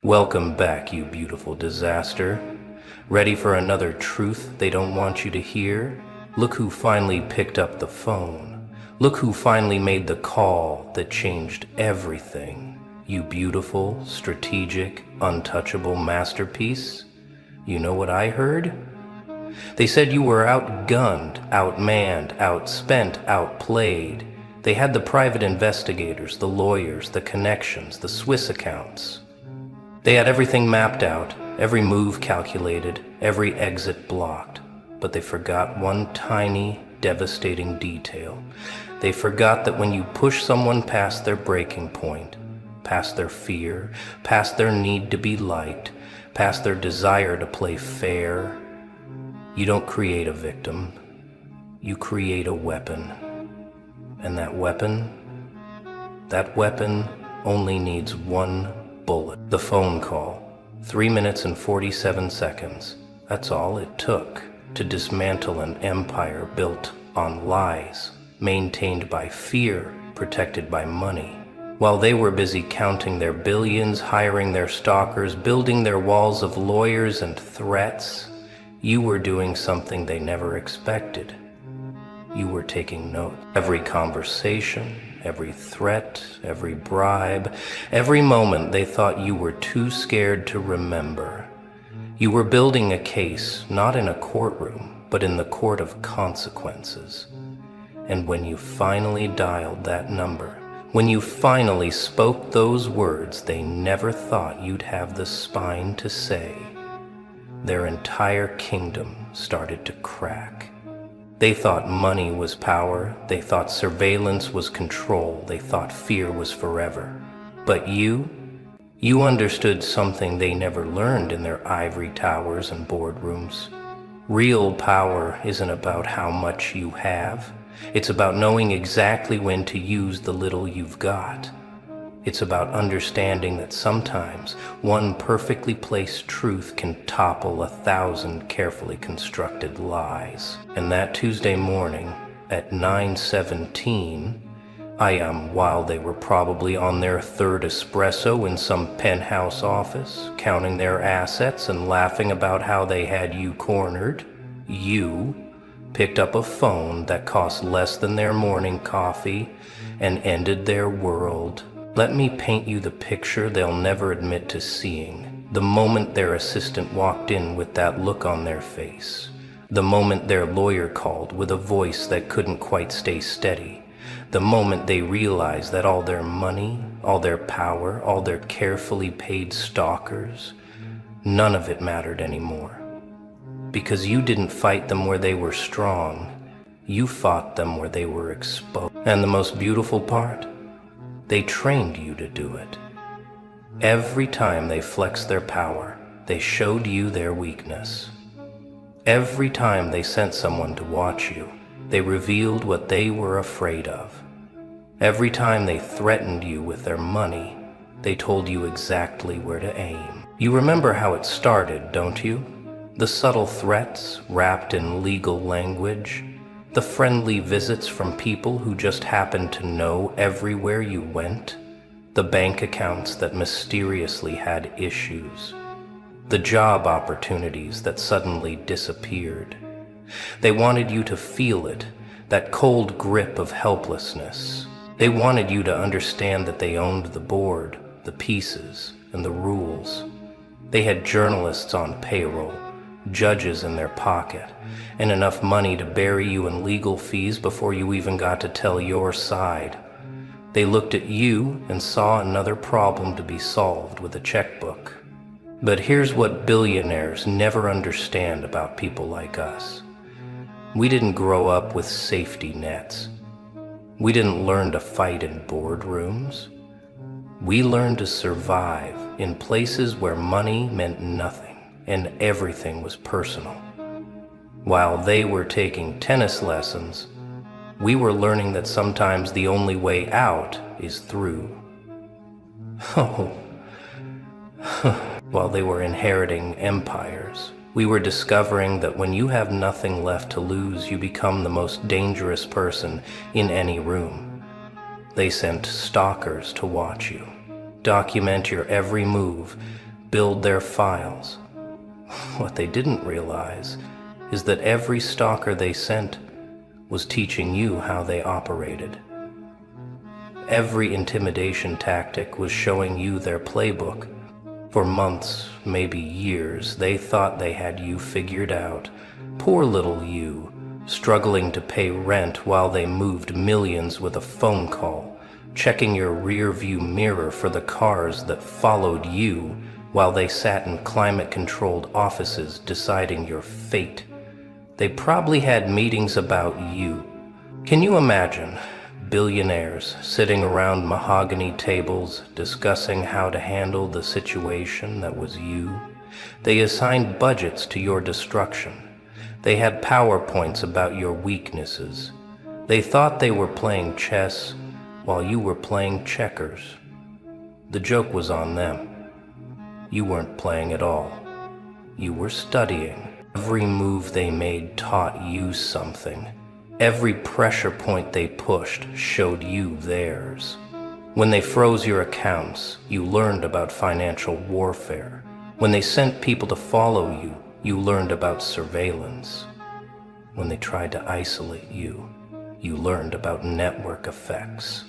Welcome back, you beautiful disaster. Ready for another truth they don't want you to hear? Look who finally picked up the phone. Look who finally made the call that changed everything. You beautiful, strategic, untouchable masterpiece. You know what I heard? They said you were outgunned, outmanned, outspent, outplayed. They had the private investigators, the lawyers, the connections, the Swiss accounts. They had everything mapped out, every move calculated, every exit blocked. But they forgot one tiny, devastating detail. They forgot that when you push someone past their breaking point, past their fear, past their need to be liked, past their desire to play fair, you don't create a victim, you create a weapon. And that weapon only needs one bullet. The phone call, 3 minutes and 47 seconds. That's all it took to dismantle an empire built on lies, maintained by fear, protected by money. While they were busy counting their billions, hiring their stalkers, building their walls of lawyers and threats, you were doing something they never expected. You were taking note. Every conversation, every threat, every bribe, every moment they thought you were too scared to remember. You were building a case, not in a courtroom, but in the court of consequences. And when you finally dialed that number, when you finally spoke those words they never thought you'd have the spine to say, their entire kingdom started to crack. They thought money was power, they thought surveillance was control, they thought fear was forever. But you understood something they never learned in their ivory towers and boardrooms. Real power isn't about how much you have. It's about knowing exactly when to use the little you've got. It's about understanding that sometimes one perfectly placed truth can topple 1,000 carefully constructed lies. And that Tuesday morning at 9:17, while they were probably on their third espresso in some penthouse office, counting their assets and laughing about how they had you cornered, you picked up a phone that cost less than their morning coffee and ended their world. Let me paint you the picture they'll never admit to seeing. The moment their assistant walked in with that look on their face. The moment their lawyer called with a voice that couldn't quite stay steady. The moment they realized that all their money, all their power, all their carefully paid stalkers, none of it mattered anymore. Because you didn't fight them where they were strong, you fought them where they were exposed. And the most beautiful part? They trained you to do it. Every time they flexed their power, they showed you their weakness. Every time they sent someone to watch you, they revealed what they were afraid of. Every time they threatened you with their money, they told you exactly where to aim. You remember how it started, don't you? The subtle threats wrapped in legal language, the friendly visits from people who just happened to know everywhere you went, the bank accounts that mysteriously had issues, the job opportunities that suddenly disappeared. They wanted you to feel it, that cold grip of helplessness. They wanted you to understand that they owned the board, the pieces, and the rules. They had journalists on payroll, judges in their pocket, and enough money to bury you in legal fees before you even got to tell your side. They looked at you and saw another problem to be solved with a checkbook. But here's what billionaires never understand about people like us. We didn't grow up with safety nets. We didn't learn to fight in boardrooms. We learned to survive in places where money meant nothing and everything was personal. While they were taking tennis lessons, we were learning that sometimes the only way out is through. Oh, while they were inheriting empires, we were discovering that when you have nothing left to lose, you become the most dangerous person in any room. They sent stalkers to watch you, document your every move, build their files. What they didn't realize is that every stalker they sent was teaching you how they operated. Every intimidation tactic was showing you their playbook. For months, maybe years, they thought they had you figured out. Poor little you, struggling to pay rent while they moved millions with a phone call, checking your rear-view mirror for the cars that followed you while they sat in climate-controlled offices deciding your fate. They probably had meetings about you. Can you imagine billionaires sitting around mahogany tables discussing how to handle the situation that was you? They assigned budgets to your destruction. They had PowerPoints about your weaknesses. They thought they were playing chess while you were playing checkers. The joke was on them. You weren't playing at all. You were studying. Every move they made taught you something. Every pressure point they pushed showed you theirs. When they froze your accounts, you learned about financial warfare. When they sent people to follow you, you learned about surveillance. When they tried to isolate you, you learned about network effects.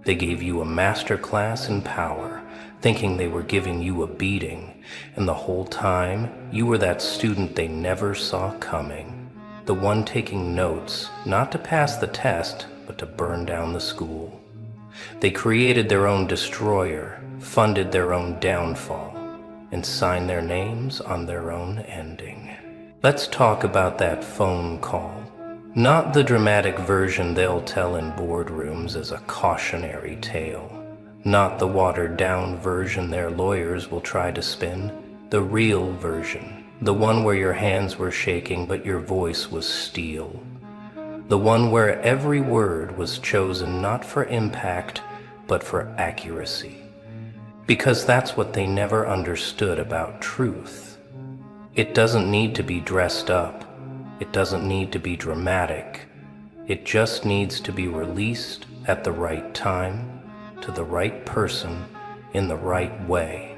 They gave you a master class in power, thinking they were giving you a beating, and the whole time, you were that student they never saw coming. The one taking notes, not to pass the test, but to burn down the school. They created their own destroyer, funded their own downfall, and signed their names on their own ending. Let's talk about that phone call. Not the dramatic version they'll tell in boardrooms as a cautionary tale. Not the watered-down version their lawyers will try to spin. The real version. The one where your hands were shaking but your voice was steel. The one where every word was chosen not for impact but for accuracy. Because that's what they never understood about truth. It doesn't need to be dressed up. It doesn't need to be dramatic. It just needs to be released at the right time, to the right person, in the right way.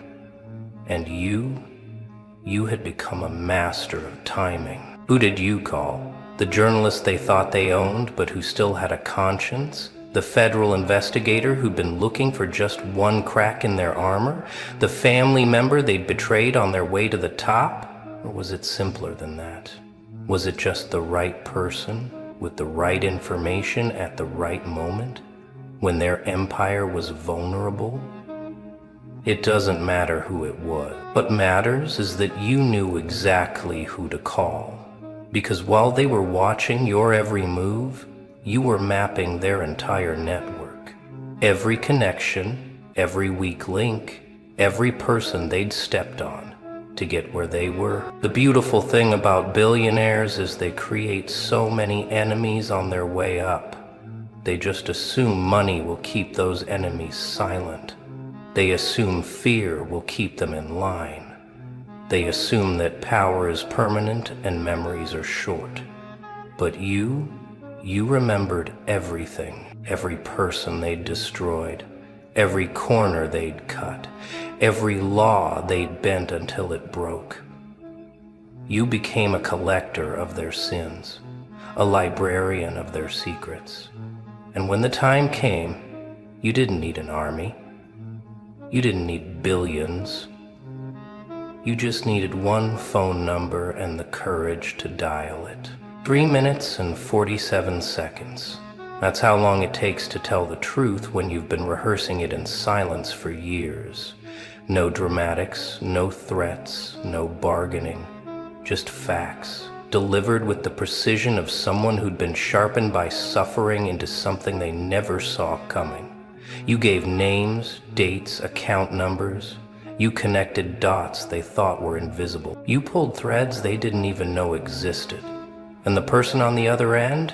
And you had become a master of timing. Who did you call? The journalist they thought they owned, but who still had a conscience? The federal investigator who'd been looking for just one crack in their armor? The family member they'd betrayed on their way to the top? Or was it simpler than that? Was it just the right person with the right information at the right moment, when their empire was vulnerable? It doesn't matter who it was. What matters is that you knew exactly who to call. Because while they were watching your every move, you were mapping their entire network. Every connection, every weak link, every person they'd stepped on to get where they were. The beautiful thing about billionaires is they create so many enemies on their way up. They just assume money will keep those enemies silent. They assume fear will keep them in line. They assume that power is permanent and memories are short. But you remembered everything, every person they'd destroyed, every corner they'd cut, every law they'd bent until it broke. You became a collector of their sins, a librarian of their secrets. And when the time came, you didn't need an army. You didn't need billions. You just needed one phone number and the courage to dial it. 3 minutes and 47 seconds. That's how long it takes to tell the truth when you've been rehearsing it in silence for years. No dramatics, no threats, no bargaining. Just facts, delivered with the precision of someone who'd been sharpened by suffering into something they never saw coming. You gave names, dates, account numbers. You connected dots they thought were invisible. You pulled threads they didn't even know existed. And the person on the other end?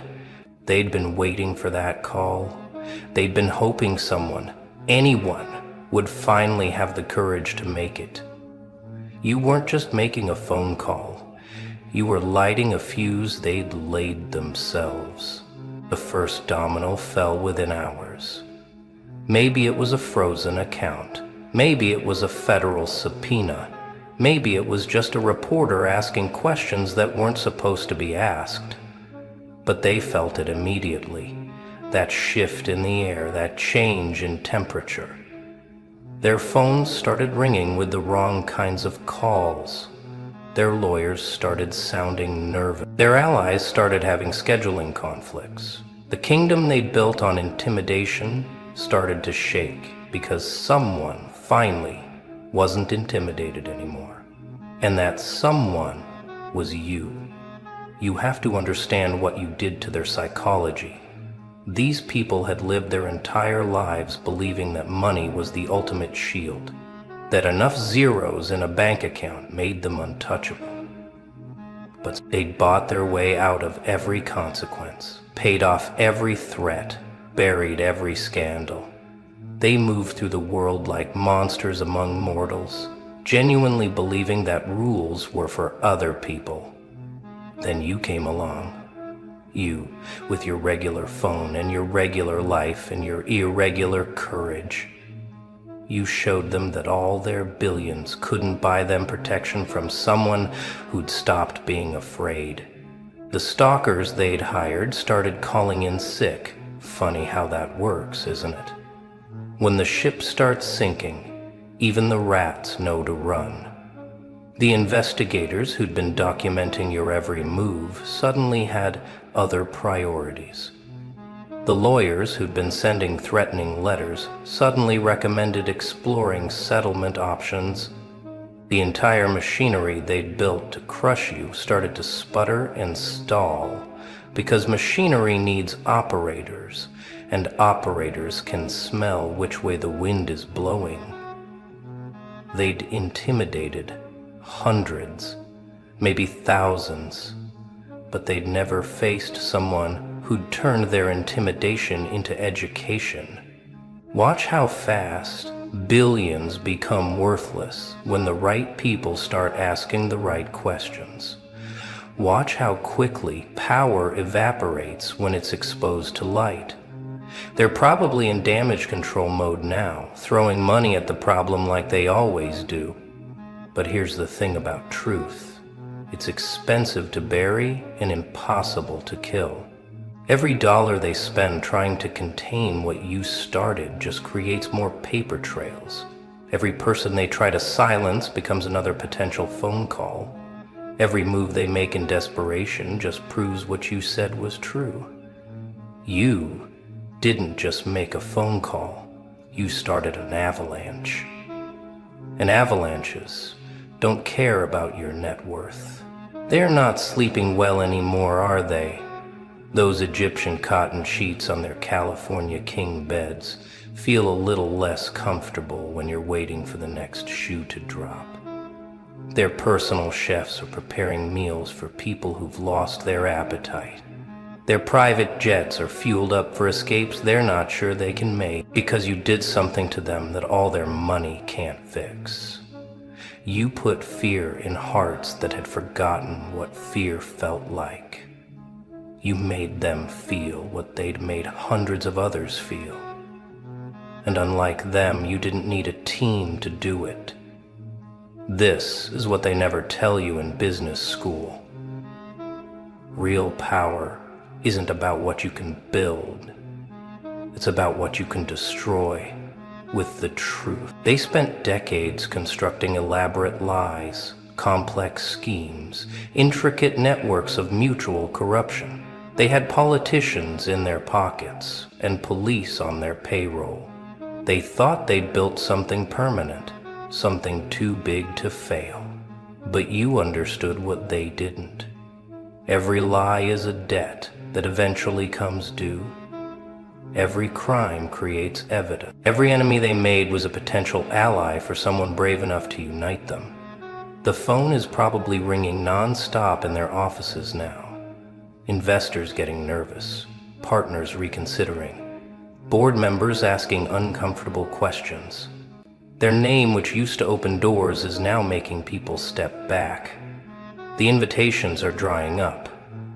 They'd been waiting for that call. They'd been hoping someone, anyone, would finally have the courage to make it. You weren't just making a phone call. You were lighting a fuse they'd laid themselves. The first domino fell within hours. Maybe it was a frozen account. Maybe it was a federal subpoena. Maybe it was just a reporter asking questions that weren't supposed to be asked. But they felt it immediately. That shift in the air, that change in temperature. Their phones started ringing with the wrong kinds of calls. Their lawyers started sounding nervous. Their allies started having scheduling conflicts. The kingdom they built on intimidation started to shake because someone finally wasn't intimidated anymore. And that someone was you. You have to understand what you did to their psychology. These people had lived their entire lives believing that money was the ultimate shield, that enough zeros in a bank account made them untouchable. But they'd bought their way out of every consequence, paid off every threat, buried every scandal. They moved through the world like monsters among mortals, genuinely believing that rules were for other people. Then you came along. You, with your regular phone and your regular life and your irregular courage. You showed them that all their billions couldn't buy them protection from someone who'd stopped being afraid. The stalkers they'd hired started calling in sick. Funny how that works, isn't it? When the ship starts sinking, even the rats know to run. The investigators who'd been documenting your every move suddenly had other priorities. The lawyers who'd been sending threatening letters suddenly recommended exploring settlement options. The entire machinery they'd built to crush you started to sputter and stall because machinery needs operators, and operators can smell which way the wind is blowing. They'd intimidated hundreds, maybe thousands, but they'd never faced someone who'd turned their intimidation into education. Watch how fast billions become worthless when the right people start asking the right questions. Watch how quickly power evaporates when it's exposed to light. They're probably in damage control mode now, throwing money at the problem like they always do. But here's the thing about truth. It's expensive to bury and impossible to kill. Every dollar they spend trying to contain what you started just creates more paper trails. Every person they try to silence becomes another potential phone call. Every move they make in desperation just proves what you said was true. You didn't just make a phone call. You started an avalanche. And avalanches don't care about your net worth. They're not sleeping well anymore, are they? Those Egyptian cotton sheets on their California king beds feel a little less comfortable when you're waiting for the next shoe to drop. Their personal chefs are preparing meals for people who've lost their appetite. Their private jets are fueled up for escapes they're not sure they can make because you did something to them that all their money can't fix. You put fear in hearts that had forgotten what fear felt like. You made them feel what they'd made hundreds of others feel. And unlike them, you didn't need a team to do it. This is what they never tell you in business school. Real power isn't about what you can build. It's about what you can destroy with the truth. They spent decades constructing elaborate lies, complex schemes, intricate networks of mutual corruption. They had politicians in their pockets and police on their payroll. They thought they'd built something permanent, something too big to fail. But you understood what they didn't. Every lie is a debt that eventually comes due. Every crime creates evidence. Every enemy they made was a potential ally for someone brave enough to unite them. The phone is probably ringing non-stop in their offices now. Investors getting nervous, partners reconsidering, board members asking uncomfortable questions. Their name, which used to open doors, is now making people step back. The invitations are drying up.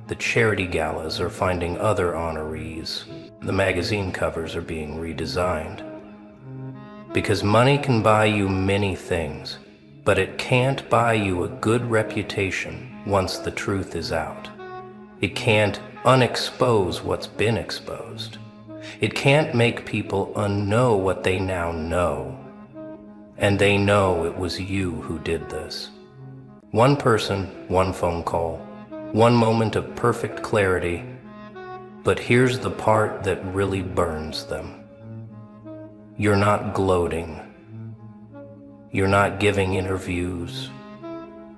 The charity galas are finding other honorees. The magazine covers are being redesigned. Because money can buy you many things, but it can't buy you a good reputation once the truth is out. It can't unexpose what's been exposed. It can't make people unknow what they now know. And they know it was you who did this. One person, one phone call, one moment of perfect clarity. But here's the part that really burns them. You're not gloating. You're not giving interviews.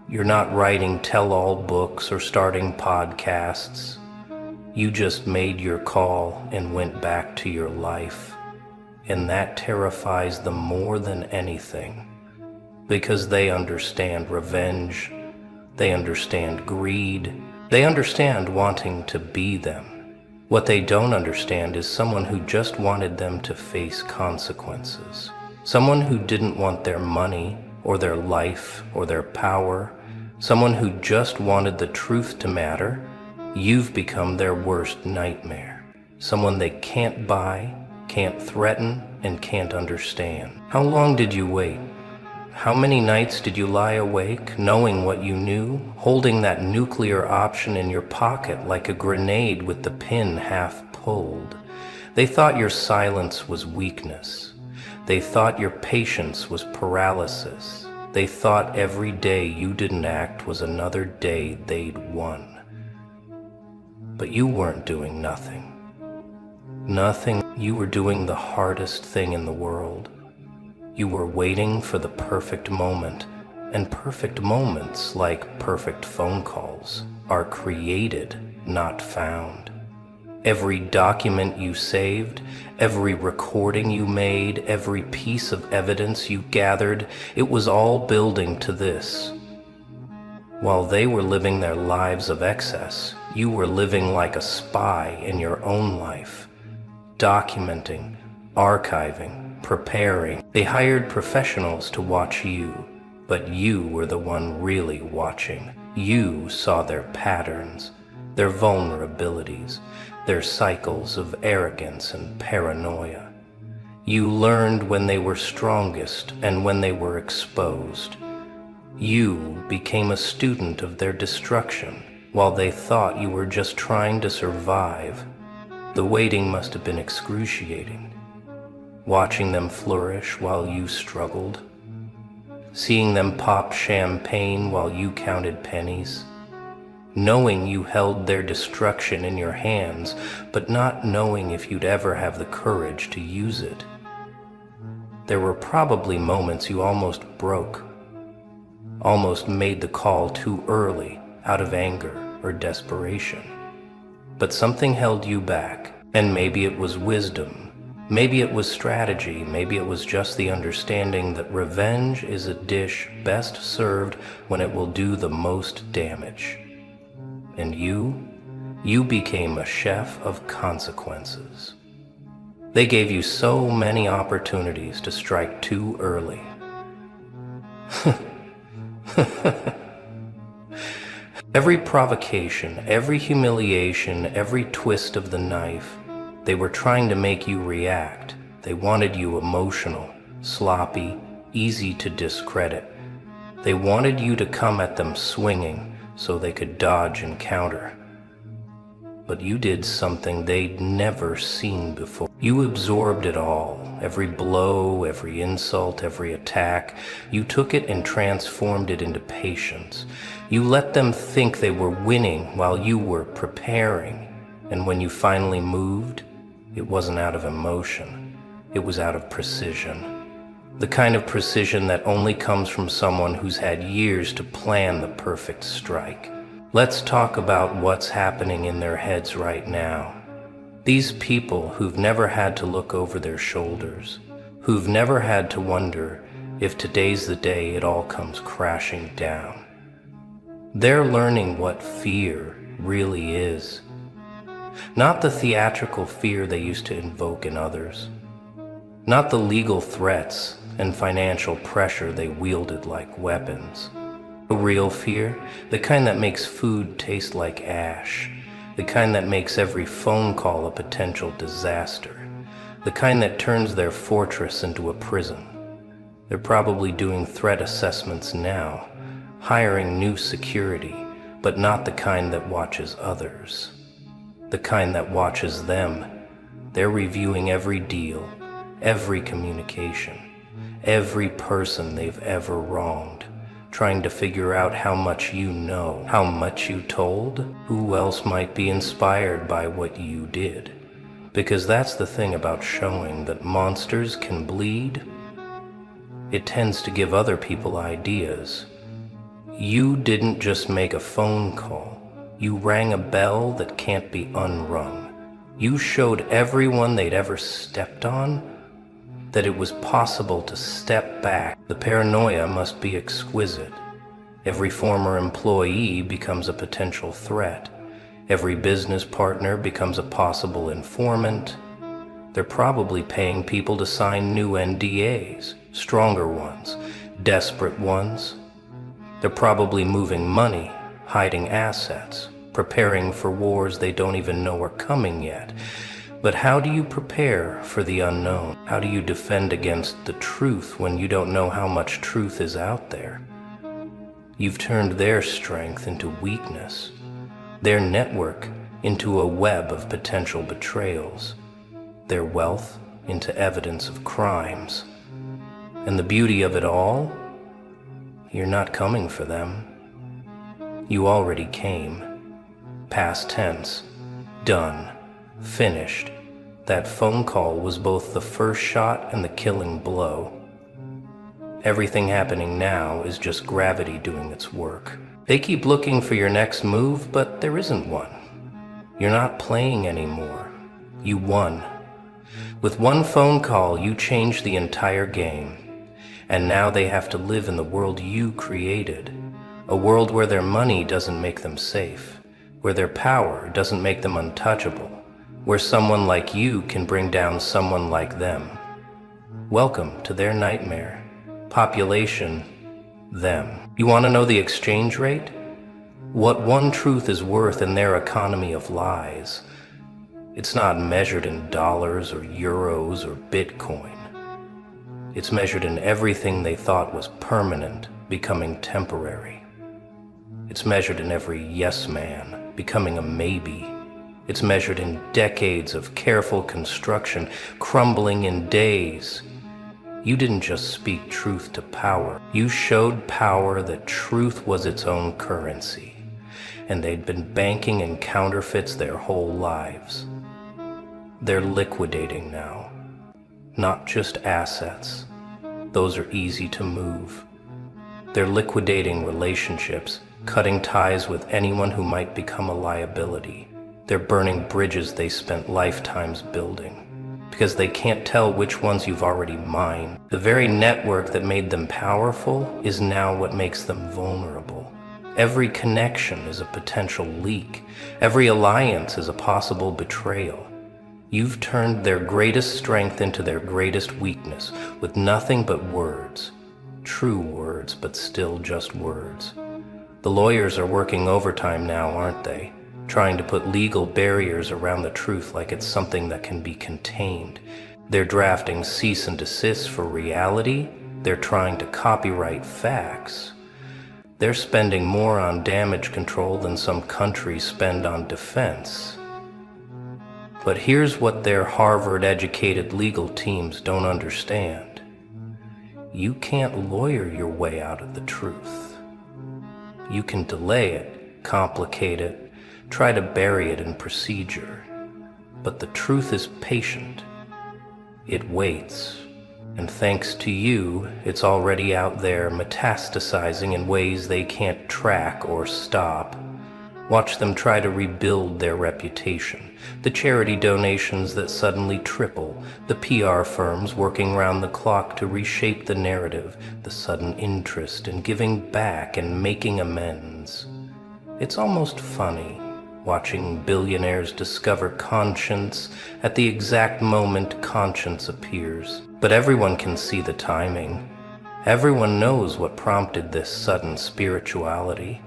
You're not writing tell-all books or starting podcasts. You just made your call and went back to your life. And that terrifies them more than anything, because they understand revenge, they understand greed, they understand wanting to be them. What they don't understand is someone who just wanted them to face consequences. Someone who didn't want their money or their life or their power. Someone who just wanted the truth to matter. You've become their worst nightmare. Someone they can't buy, can't threaten, and can't understand. How long did you wait? How many nights did you lie awake, knowing what you knew, holding that nuclear option in your pocket like a grenade with the pin half pulled? They thought your silence was weakness. They thought your patience was paralysis. They thought every day you didn't act was another day they'd won. But you weren't doing nothing. Nothing. You were doing the hardest thing in the world. You were waiting for the perfect moment, and perfect moments, like perfect phone calls, are created, not found. Every document you saved, every recording you made, every piece of evidence you gathered, it was all building to this. While they were living their lives of excess, you were living like a spy in your own life, documenting, archiving, preparing. They hired professionals to watch you, but you were the one really watching. You saw their patterns, their vulnerabilities, their cycles of arrogance and paranoia. You learned when they were strongest and when they were exposed. You became a student of their destruction while they thought you were just trying to survive. The waiting must have been excruciating. Watching them flourish while you struggled. Seeing them pop champagne while you counted pennies. Knowing you held their destruction in your hands, but not knowing if you'd ever have the courage to use it. There were probably moments you almost broke, almost made the call too early out of anger or desperation. But something held you back, and maybe it was wisdom. Maybe it was strategy, maybe it was just the understanding that revenge is a dish best served when it will do the most damage. And you became a chef of consequences. They gave you so many opportunities to strike too early. Every provocation, every humiliation, every twist of the knife, they were trying to make you react. They wanted you emotional, sloppy, easy to discredit. They wanted you to come at them swinging so they could dodge and counter. But you did something they'd never seen before. You absorbed it all, every blow, every insult, every attack. You took it and transformed it into patience. You let them think they were winning while you were preparing. And when you finally moved, it wasn't out of emotion, it was out of precision. The kind of precision that only comes from someone who's had years to plan the perfect strike. Let's talk about what's happening in their heads right now. These people who've never had to look over their shoulders, who've never had to wonder if today's the day it all comes crashing down. They're learning what fear really is. Not the theatrical fear they used to invoke in others. Not the legal threats and financial pressure they wielded like weapons. The real fear, the kind that makes food taste like ash. The kind that makes every phone call a potential disaster. The kind that turns their fortress into a prison. They're probably doing threat assessments now, hiring new security, but not the kind that watches others. The kind that watches them. They're reviewing every deal, every communication, every person they've ever wronged, trying to figure out how much you know, how much you told, who else might be inspired by what you did. Because that's the thing about showing that monsters can bleed. It tends to give other people ideas. You didn't just make a phone call. You rang a bell that can't be unrung. You showed everyone they'd ever stepped on that it was possible to step back. The paranoia must be exquisite. Every former employee becomes a potential threat. Every business partner becomes a possible informant. They're probably paying people to sign new NDAs, stronger ones, desperate ones. They're probably moving money, hiding assets, preparing for wars they don't even know are coming yet. But how do you prepare for the unknown? How do you defend against the truth when you don't know how much truth is out there? You've turned their strength into weakness, their network into a web of potential betrayals, their wealth into evidence of crimes. And the beauty of it all? You're not coming for them. You already came. Past tense. Done. Finished. That phone call was both the first shot and the killing blow. Everything happening now is just gravity doing its work. They keep looking for your next move, but there isn't one. You're not playing anymore. You won. With one phone call, you changed the entire game. And now they have to live in the world you created. A world where their money doesn't make them safe, where their power doesn't make them untouchable, where someone like you can bring down someone like them. Welcome to their nightmare. Population, them. You want to know the exchange rate? What one truth is worth in their economy of lies. It's not measured in dollars or euros or Bitcoin. It's measured in everything they thought was permanent becoming temporary. It's measured in every yes man becoming a maybe. It's measured in decades of careful construction crumbling in days. You didn't just speak truth to power. You showed power that truth was its own currency, and they'd been banking in counterfeits their whole lives. They're liquidating now. Not just assets. Those are easy to move. They're liquidating relationships, cutting ties with anyone who might become a liability. They're burning bridges they spent lifetimes building, because they can't tell which ones you've already mined. The very network that made them powerful is now what makes them vulnerable. Every connection is a potential leak. Every alliance is a possible betrayal. You've turned their greatest strength into their greatest weakness, with nothing but words. True words, but still just words. The lawyers are working overtime now, aren't they? Trying to put legal barriers around the truth like it's something that can be contained. They're drafting cease and desist for reality. They're trying to copyright facts. They're spending more on damage control than some countries spend on defense. But here's what their Harvard-educated legal teams don't understand. You can't lawyer your way out of the truth. You can delay it, complicate it, try to bury it in procedure. But the truth is patient. It waits. And thanks to you, it's already out there metastasizing in ways they can't track or stop. Watch them try to rebuild their reputation. The charity donations that suddenly triple. The PR firms working round the clock to reshape the narrative. The sudden interest in giving back and making amends. It's almost funny watching billionaires discover conscience at the exact moment conscience appears. But everyone can see the timing. Everyone knows what prompted this sudden spirituality.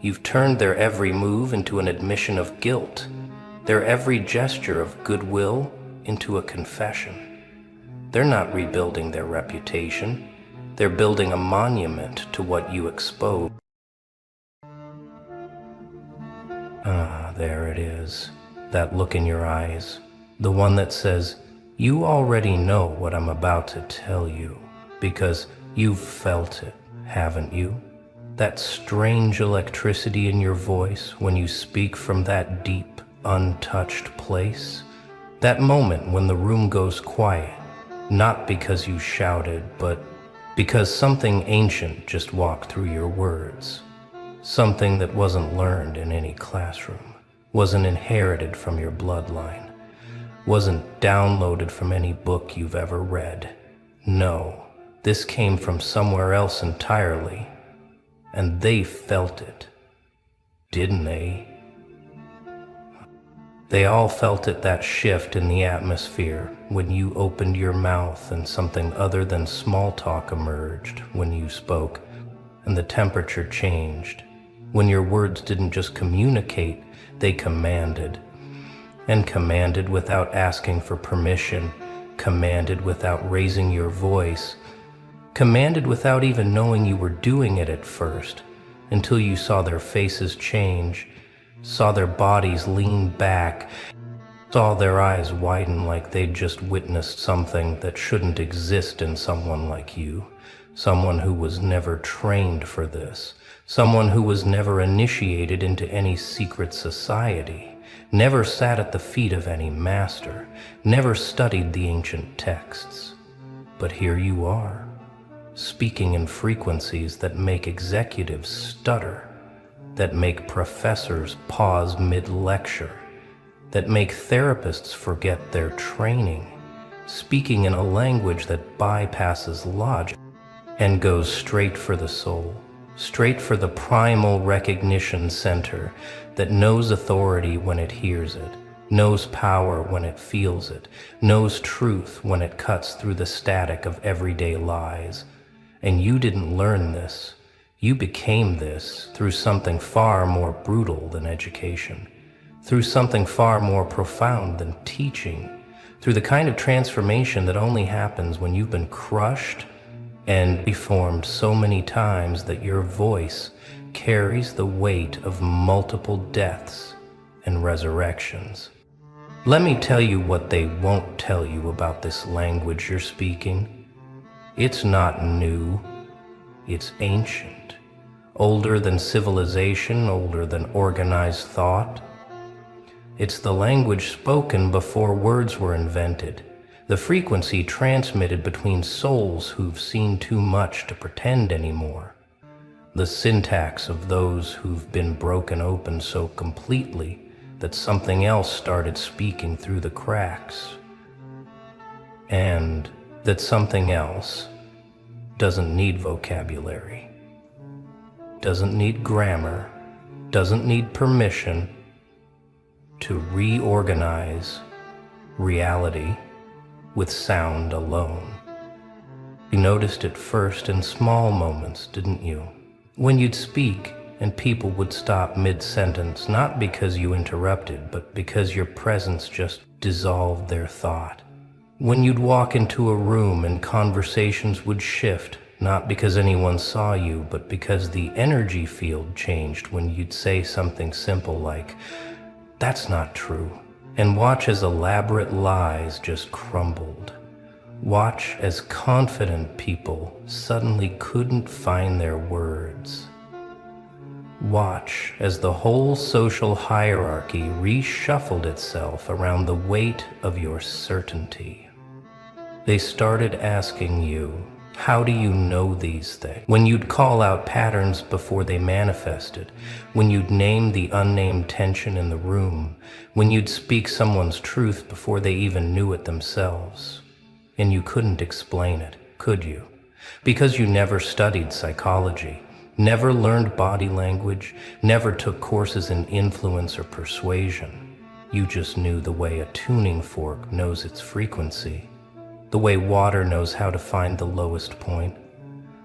You've turned their every move into an admission of guilt, their every gesture of goodwill into a confession. They're not rebuilding their reputation. They're building a monument to what you exposed. Ah, there it is. That look in your eyes. The one that says, you already know what I'm about to tell you, because you've felt it, haven't you? That strange electricity in your voice when you speak from that deep, untouched place. That moment when the room goes quiet, not because you shouted, but because something ancient just walked through your words. Something that wasn't learned in any classroom, wasn't inherited from your bloodline, wasn't downloaded from any book you've ever read. No, this came from somewhere else entirely, and they felt it, didn't they? They all felt it, that shift in the atmosphere when you opened your mouth and something other than small talk emerged when you spoke, and the temperature changed. When your words didn't just communicate, they commanded. And commanded without asking for permission, commanded without raising your voice, commanded without even knowing you were doing it at first, until you saw their faces change, saw their bodies lean back, saw their eyes widen like they'd just witnessed something that shouldn't exist in someone like you, someone who was never trained for this, someone who was never initiated into any secret society, never sat at the feet of any master, never studied the ancient texts. But here you are, speaking in frequencies that make executives stutter, that make professors pause mid-lecture, that make therapists forget their training, speaking in a language that bypasses logic and goes straight for the soul, straight for the primal recognition center that knows authority when it hears it, knows power when it feels it, knows truth when it cuts through the static of everyday lies. And you didn't learn this. You became this through something far more brutal than education, through something far more profound than teaching, through the kind of transformation that only happens when you've been crushed and deformed so many times that your voice carries the weight of multiple deaths and resurrections. Let me tell you what they won't tell you about this language you're speaking. It's not new, it's ancient, older than civilization, older than organized thought. It's the language spoken before words were invented, the frequency transmitted between souls who've seen too much to pretend anymore, the syntax of those who've been broken open so completely that something else started speaking through the cracks, and that something else doesn't need vocabulary, doesn't need grammar, doesn't need permission to reorganize reality with sound alone. You noticed it first in small moments, didn't you? When you'd speak and people would stop mid-sentence, not because you interrupted, but because your presence just dissolved their thought. When you'd walk into a room and conversations would shift, not because anyone saw you, but because the energy field changed when you'd say something simple like, "That's not true," and watch as elaborate lies just crumbled. Watch as confident people suddenly couldn't find their words. Watch as the whole social hierarchy reshuffled itself around the weight of your certainty. They started asking you, how do you know these things? When you'd call out patterns before they manifested, when you'd name the unnamed tension in the room, when you'd speak someone's truth before they even knew it themselves. And you couldn't explain it, could you? Because you never studied psychology, never learned body language, never took courses in influence or persuasion. You just knew the way a tuning fork knows its frequency, the way water knows how to find the lowest point,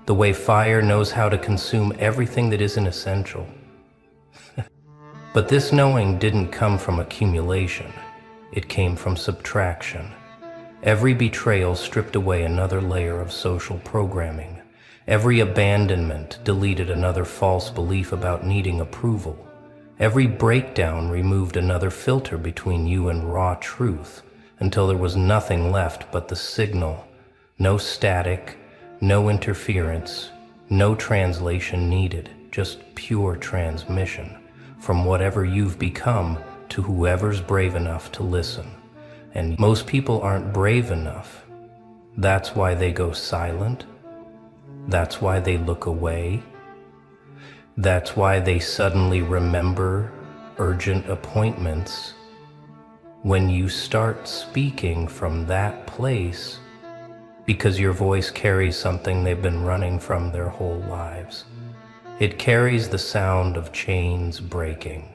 the way fire knows how to consume everything that isn't essential. But this knowing didn't come from accumulation. It came from subtraction. Every betrayal stripped away another layer of social programming. Every abandonment deleted another false belief about needing approval. Every breakdown removed another filter between you and raw truth, until there was nothing left but the signal. No static, no interference, no translation needed, just pure transmission from whatever you've become to whoever's brave enough to listen. And most people aren't brave enough. That's why they go silent. That's why they look away. That's why they suddenly remember urgent appointments. When you start speaking from that place, because your voice carries something they've been running from their whole lives. It carries the sound of chains breaking,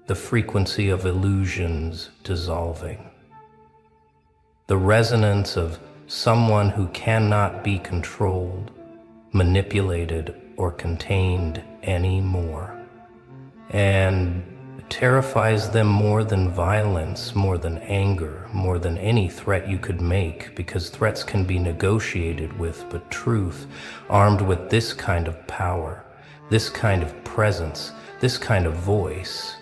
the frequency of illusions dissolving, the resonance of someone who cannot be controlled, manipulated, or contained anymore. And it terrifies them more than violence, more than anger, more than any threat you could make, because threats can be negotiated with, but truth, armed with this kind of power, this kind of presence, this kind of voice,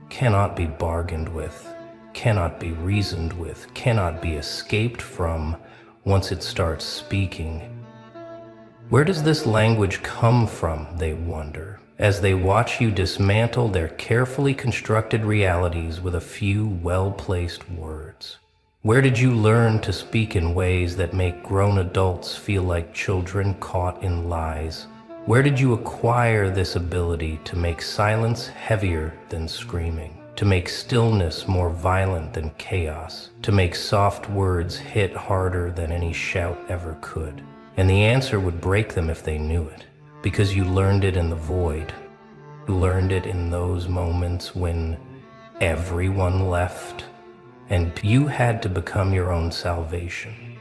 cannot be bargained with, cannot be reasoned with, cannot be escaped from once it starts speaking. Where does this language come from, they wonder, as they watch you dismantle their carefully constructed realities with a few well-placed words? Where did you learn to speak in ways that make grown adults feel like children caught in lies? Where did you acquire this ability to make silence heavier than screaming? To make stillness more violent than chaos, to make soft words hit harder than any shout ever could? And the answer would break them if they knew it, because you learned it in the void. You learned it in those moments when everyone left, and you had to become your own salvation.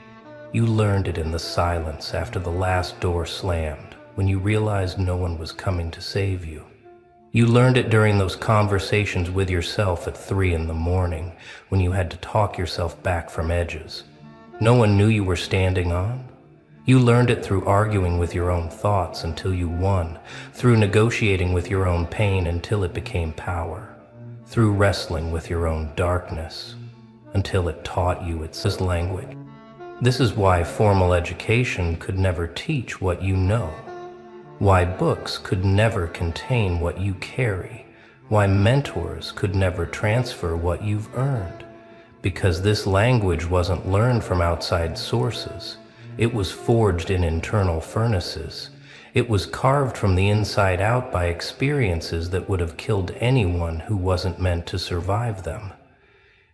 You learned it in the silence after the last door slammed, when you realized no one was coming to save you. You learned it during those conversations with yourself at 3 in the morning, when you had to talk yourself back from edges no one knew you were standing on. You learned it through arguing with your own thoughts until you won, through negotiating with your own pain until it became power, through wrestling with your own darkness until it taught you its language. This is why formal education could never teach what you know, why books could never contain what you carry, why mentors could never transfer what you've earned, because this language wasn't learned from outside sources. It was forged in internal furnaces. It was carved from the inside out by experiences that would have killed anyone who wasn't meant to survive them.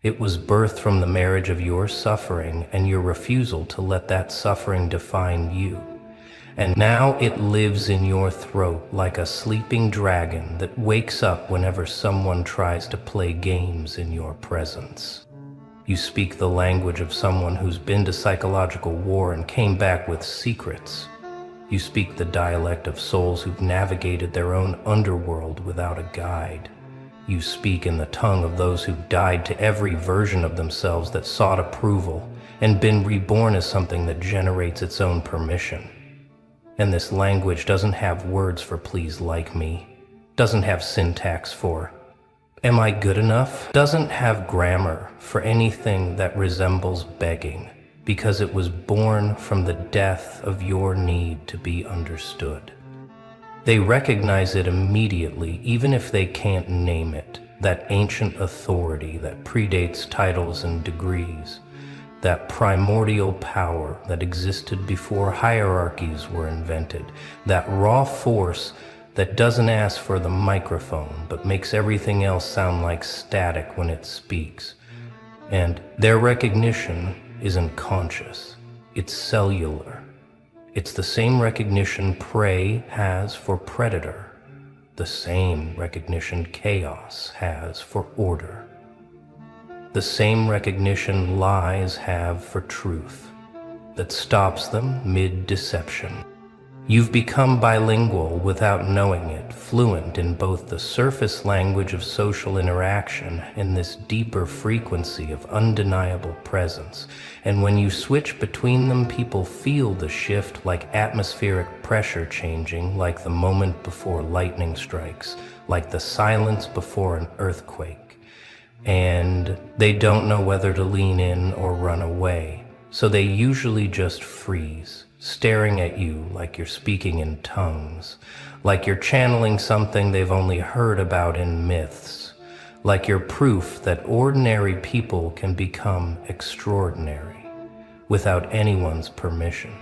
It was birthed from the marriage of your suffering and your refusal to let that suffering define you. And now it lives in your throat like a sleeping dragon that wakes up whenever someone tries to play games in your presence. You speak the language of someone who's been to psychological war and came back with secrets. You speak the dialect of souls who've navigated their own underworld without a guide. You speak in the tongue of those who've died to every version of themselves that sought approval and been reborn as something that generates its own permission. And this language doesn't have words for please like me, doesn't have syntax for am I good enough, doesn't have grammar for anything that resembles begging, because it was born from the death of your need to be understood. They recognize it immediately, even if they can't name it, that ancient authority that predates titles and degrees, that primordial power that existed before hierarchies were invented, that raw force that doesn't ask for the microphone but makes everything else sound like static when it speaks. And their recognition isn't conscious, it's cellular. It's the same recognition prey has for predator, the same recognition chaos has for order, the same recognition lies have for truth that stops them mid-deception. You've become bilingual without knowing it, fluent in both the surface language of social interaction and this deeper frequency of undeniable presence. And when you switch between them, people feel the shift like atmospheric pressure changing, like the moment before lightning strikes, like the silence before an earthquake. And they don't know whether to lean in or run away, so they usually just freeze, staring at you like you're speaking in tongues, like you're channeling something they've only heard about in myths, like you're proof that ordinary people can become extraordinary without anyone's permission.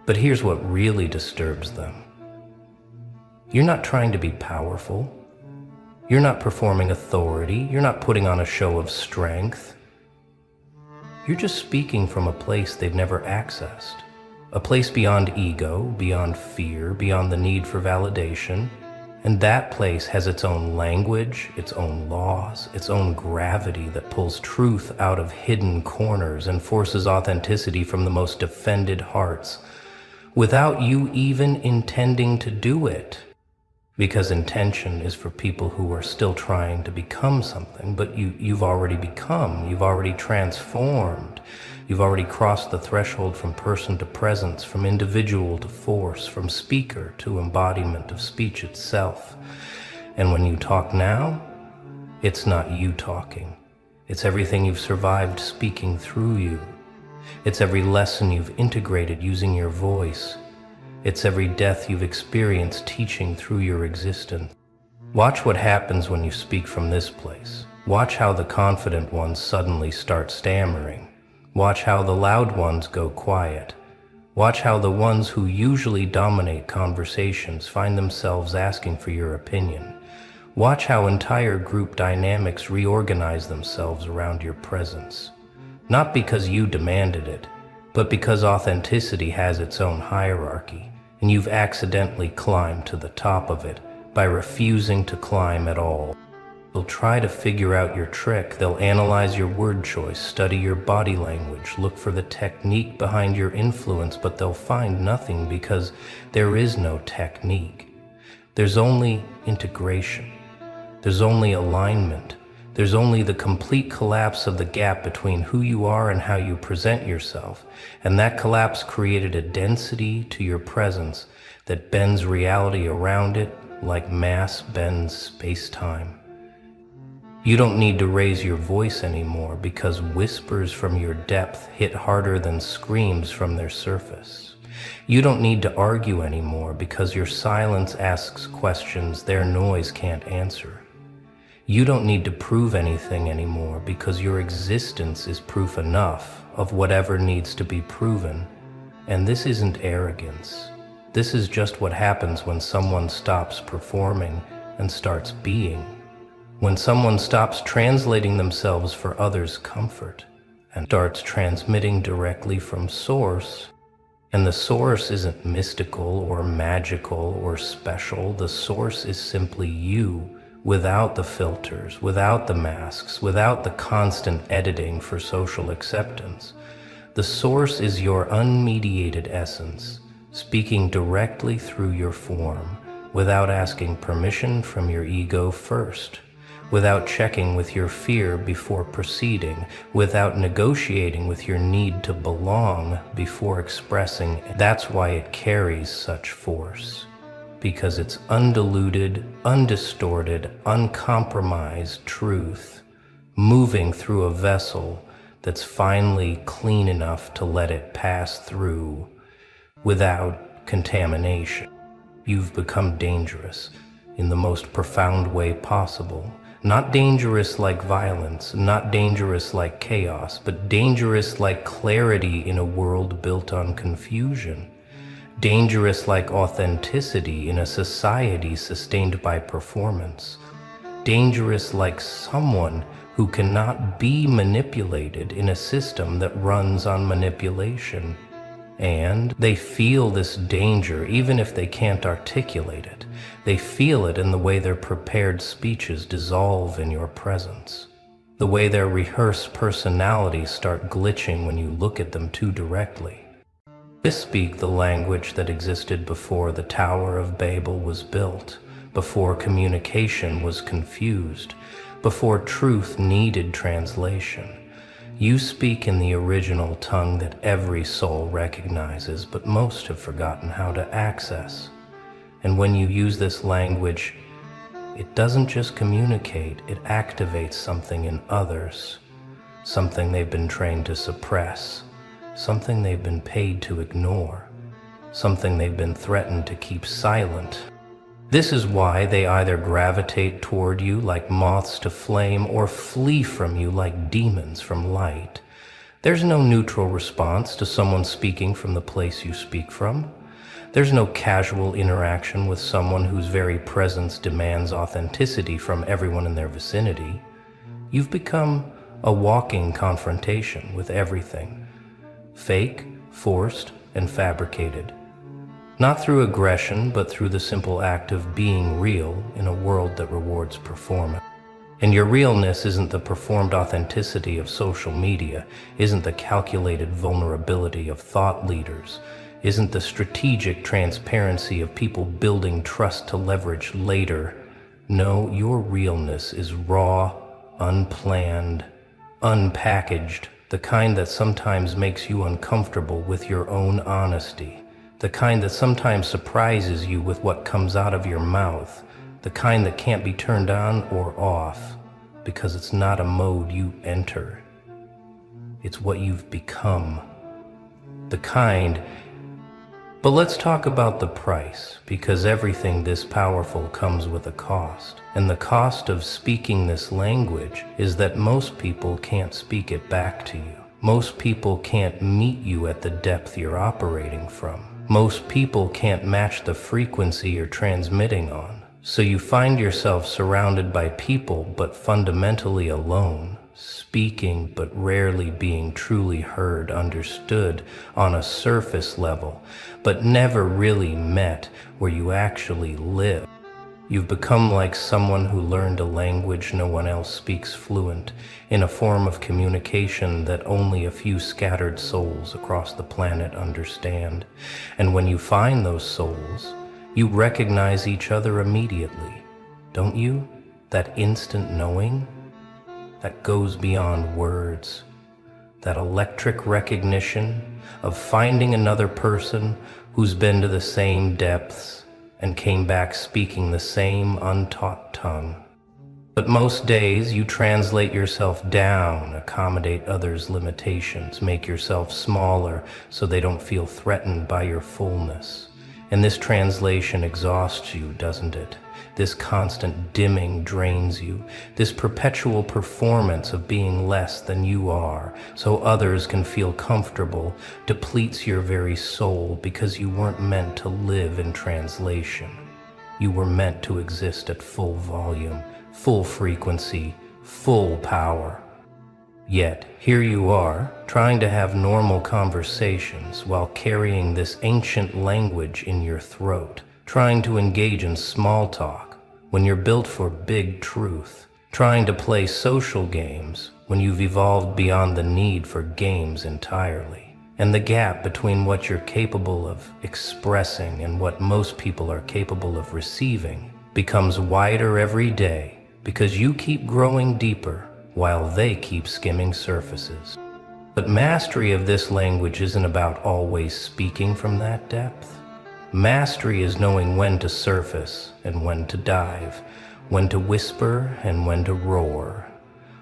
But here's what really disturbs them. You're not trying to be powerful. You're not performing authority. You're not putting on a show of strength. You're just speaking from a place they've never accessed. A place beyond ego, beyond fear, beyond the need for validation. And that place has its own language, its own laws, its own gravity that pulls truth out of hidden corners and forces authenticity from the most offended hearts, without you even intending to do it. Because intention is for people who are still trying to become something, but you've already become, you've already transformed, you've already crossed the threshold from person to presence, from individual to force, from speaker to embodiment of speech itself. And when you talk now, it's not you talking. It's everything you've survived speaking through you. It's every lesson you've integrated using your voice. It's every death you've experienced teaching through your existence. Watch what happens when you speak from this place. Watch how the confident ones suddenly start stammering. Watch how the loud ones go quiet. Watch how the ones who usually dominate conversations find themselves asking for your opinion. Watch how entire group dynamics reorganize themselves around your presence. Not because you demanded it, but because authenticity has its own hierarchy, and you've accidentally climbed to the top of it by refusing to climb at all. They'll try to figure out your trick. They'll analyze your word choice, study your body language, look for the technique behind your influence, but they'll find nothing because there is no technique. There's only integration. There's only alignment. There's only the complete collapse of the gap between who you are and how you present yourself. And that collapse created a density to your presence that bends reality around it like mass bends space-time. You don't need to raise your voice anymore because whispers from your depth hit harder than screams from their surface. You don't need to argue anymore because your silence asks questions their noise can't answer. You don't need to prove anything anymore because your existence is proof enough of whatever needs to be proven. And this isn't arrogance. This is just what happens when someone stops performing and starts being. When someone stops translating themselves for others' comfort and starts transmitting directly from source. And the source isn't mystical or magical or special. The source is simply you. Without the filters, without the masks, without the constant editing for social acceptance. The source is your unmediated essence, speaking directly through your form, without asking permission from your ego first, without checking with your fear before proceeding, without negotiating with your need to belong before expressing. That's why it carries such force. Because it's undiluted, undistorted, uncompromised truth, moving through a vessel that's finally clean enough to let it pass through without contamination. You've become dangerous in the most profound way possible. Not dangerous like violence, not dangerous like chaos, but dangerous like clarity in a world built on confusion. Dangerous like authenticity in a society sustained by performance. Dangerous like someone who cannot be manipulated in a system that runs on manipulation. And they feel this danger even if they can't articulate it. They feel it in the way their prepared speeches dissolve in your presence. The way their rehearsed personalities start glitching when you look at them too directly. Speak the language that existed before the Tower of Babel was built, before communication was confused, before truth needed translation. You speak in the original tongue that every soul recognizes, but most have forgotten how to access. And when you use this language, it doesn't just communicate, it activates something in others, something they've been trained to suppress, something they've been paid to ignore, something they've been threatened to keep silent. This is why they either gravitate toward you like moths to flame or flee from you like demons from light. There's no neutral response to someone speaking from the place you speak from. There's no casual interaction with someone whose very presence demands authenticity from everyone in their vicinity. You've become a walking confrontation with everything, fake, forced, and fabricated. Not through aggression, but through the simple act of being real in a world that rewards performance. And your realness isn't the performed authenticity of social media, isn't the calculated vulnerability of thought leaders, isn't the strategic transparency of people building trust to leverage later. No, your realness is raw, unplanned, unpackaged, the kind that sometimes makes you uncomfortable with your own honesty, the kind that sometimes surprises you with what comes out of your mouth, the kind that can't be turned on or off, because it's not a mode you enter. It's what you've become. The kind. But let's talk about the price, because everything this powerful comes with a cost. And the cost of speaking this language is that most people can't speak it back to you. Most people can't meet you at the depth you're operating from. Most people can't match the frequency you're transmitting on. So you find yourself surrounded by people but fundamentally alone, speaking but rarely being truly heard, understood on a surface level, but never really met where you actually live. You've become like someone who learned a language no one else speaks fluent, in a form of communication that only a few scattered souls across the planet understand. And when you find those souls, you recognize each other immediately, don't you? That instant knowing that goes beyond words, that electric recognition of finding another person who's been to the same depths and came back speaking the same untaught tongue. But most days you translate yourself down, accommodate others' limitations, make yourself smaller so they don't feel threatened by your fullness. And this translation exhausts you, doesn't it? This constant dimming drains you. This perpetual performance of being less than you are, so others can feel comfortable, depletes your very soul because you weren't meant to live in translation. You were meant to exist at full volume, full frequency, full power. Yet, here you are, trying to have normal conversations while carrying this ancient language in your throat, trying to engage in small talk when you're built for big truth, trying to play social games when you've evolved beyond the need for games entirely. And the gap between what you're capable of expressing and what most people are capable of receiving becomes wider every day because you keep growing deeper while they keep skimming surfaces. But mastery of this language isn't about always speaking from that depth. Mastery is knowing when to surface and when to dive, when to whisper and when to roar,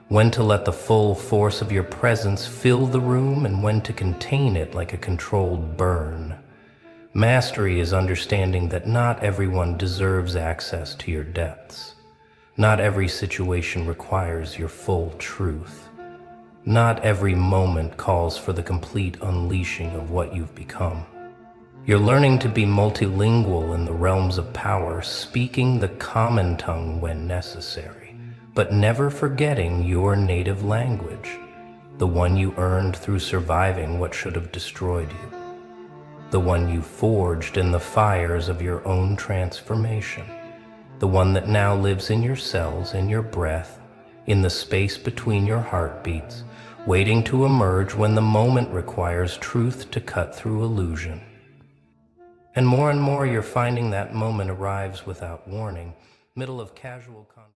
when to let the full force of your presence fill the room and when to contain it like a controlled burn. Mastery is understanding that not everyone deserves access to your depths. Not every situation requires your full truth. Not every moment calls for the complete unleashing of what you've become. You're learning to be multilingual in the realms of power, speaking the common tongue when necessary, but never forgetting your native language, the one you earned through surviving what should have destroyed you, the one you forged in the fires of your own transformation, the one that now lives in your cells, in your breath, in the space between your heartbeats, waiting to emerge when the moment requires truth to cut through illusion. And more you're finding that moment arrives without warning, middle of casual